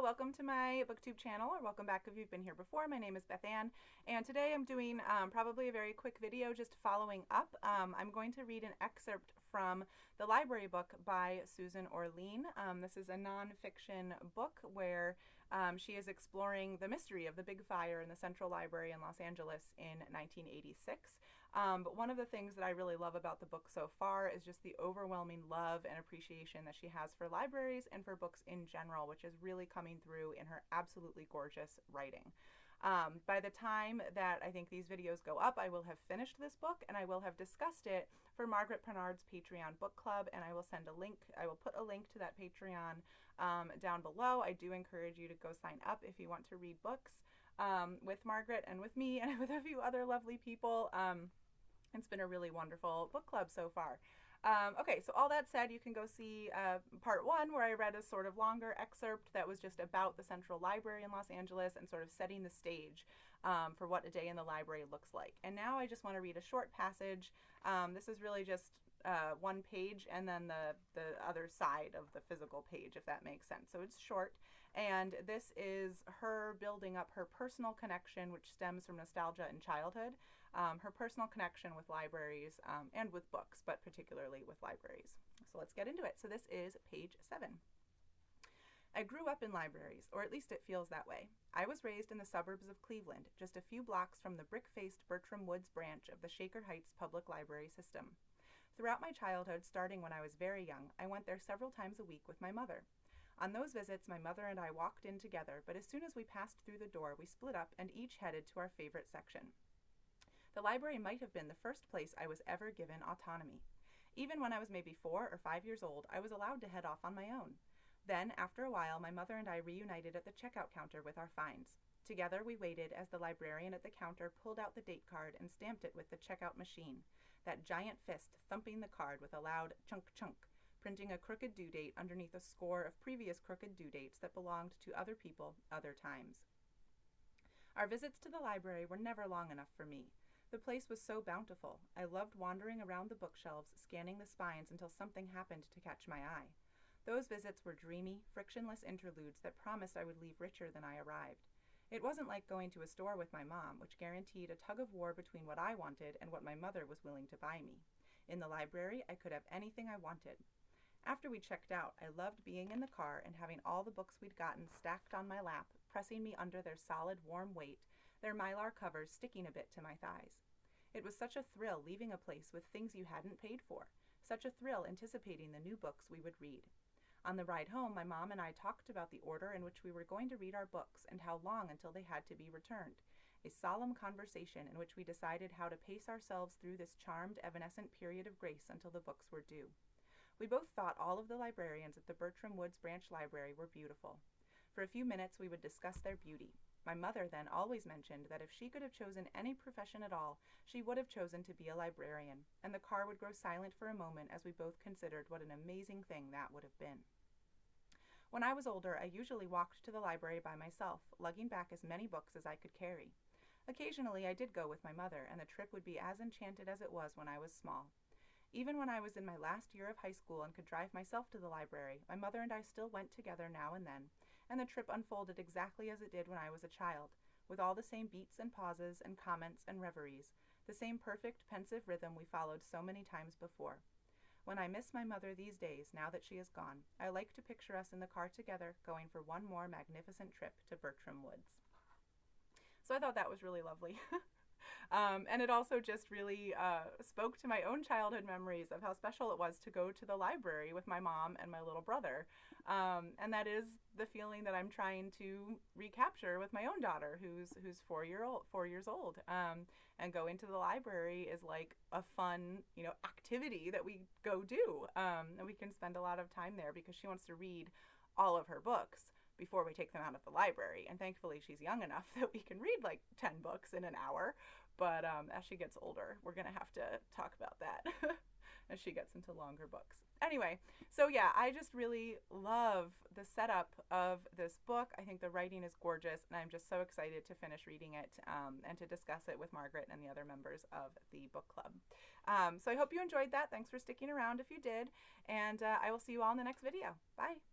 welcome to my booktube channel, or welcome back if you've been here before. My name is Beth Ann, and today I'm doing probably a very quick video just following up. I'm going to read an excerpt from the library book by Susan Orlean. This is a nonfiction book where she is exploring the mystery of the big fire in the Central Library in Los Angeles in 1986. But one of the things that I really love about the book so far is just the overwhelming love and appreciation that she has for libraries and for books in general, which is really coming through in her absolutely gorgeous writing. By the time that I think these videos go up, I will have finished this book and I will have discussed it for Margaret Pernard's Patreon book club, and I will send a link. I will put a link to that Patreon down below. I do encourage you to go sign up if you want to read books with Margaret and with me and with a few other lovely people. It's been a really wonderful book club so far. Okay, so all that said, you can go see part one, where I read a sort of longer excerpt that was just about the Central Library in Los Angeles and sort of setting the stage for what a day in the library looks like. And now I just want to read a short passage. This is really just one page and then the other side of the physical page, if that makes sense. So it's short, and this is her building up her personal connection, which stems from nostalgia and childhood, her personal connection with libraries and with books, but particularly with libraries. So let's get into it. So this is page 7. I grew up in libraries, or at least it feels that way. I was raised in the suburbs of Cleveland, just a few blocks from the brick-faced Bertram Woods branch of the Shaker Heights Public Library System. Throughout my childhood, starting when I was very young, I went there several times a week with my mother. On those visits, my mother and I walked in together, but as soon as we passed through the door, we split up and each headed to our favorite section. The library might have been the first place I was ever given autonomy. Even when I was maybe 4 or 5 years old, I was allowed to head off on my own. Then, after a while, my mother and I reunited at the checkout counter with our finds. Together we waited as the librarian at the counter pulled out the date card and stamped it with the checkout machine, that giant fist thumping the card with a loud chunk-chunk, printing a crooked due date underneath a score of previous crooked due dates that belonged to other people, other times. Our visits to the library were never long enough for me. The place was so bountiful. I loved wandering around the bookshelves, scanning the spines until something happened to catch my eye. Those visits were dreamy, frictionless interludes that promised I would leave richer than I arrived. It wasn't like going to a store with my mom, which guaranteed a tug of war between what I wanted and what my mother was willing to buy me. In the library, I could have anything I wanted. After we checked out, I loved being in the car and having all the books we'd gotten stacked on my lap, pressing me under their solid, warm weight, their mylar covers sticking a bit to my thighs. It was such a thrill leaving a place with things you hadn't paid for, such a thrill anticipating the new books we would read. On the ride home, my mom and I talked about the order in which we were going to read our books and how long until they had to be returned, a solemn conversation in which we decided how to pace ourselves through this charmed, evanescent period of grace until the books were due. We both thought all of the librarians at the Bertram Woods Branch Library were beautiful. For a few minutes we would discuss their beauty. My mother then always mentioned that if she could have chosen any profession at all, she would have chosen to be a librarian, and the car would grow silent for a moment as we both considered what an amazing thing that would have been. When I was older, I usually walked to the library by myself, lugging back as many books as I could carry. Occasionally I did go with my mother, and the trip would be as enchanted as it was when I was small. Even when I was in my last year of high school and could drive myself to the library, my mother and I still went together now and then, and the trip unfolded exactly as it did when I was a child, with all the same beats and pauses and comments and reveries, the same perfect, pensive rhythm we followed so many times before. When I miss my mother these days, now that she is gone, I like to picture us in the car together, going for one more magnificent trip to Bertram Woods. So I thought that was really lovely. And it also just really spoke to my own childhood memories of how special it was to go to the library with my mom and my little brother. And that is the feeling that I'm trying to recapture with my own daughter, who's 4 years old. And going to the library is like a fun, activity that we go do. And we can spend a lot of time there because she wants to read all of her books before we take them out of the library. And thankfully she's young enough that we can read like 10 books in an hour. But as she gets older, we're going to have to talk about that as she gets into longer books. Anyway, so yeah, I just really love the setup of this book. I think the writing is gorgeous, and I'm just so excited to finish reading it and to discuss it with Margaret and the other members of the book club. So I hope you enjoyed that. Thanks for sticking around if you did, and I will see you all in the next video. Bye.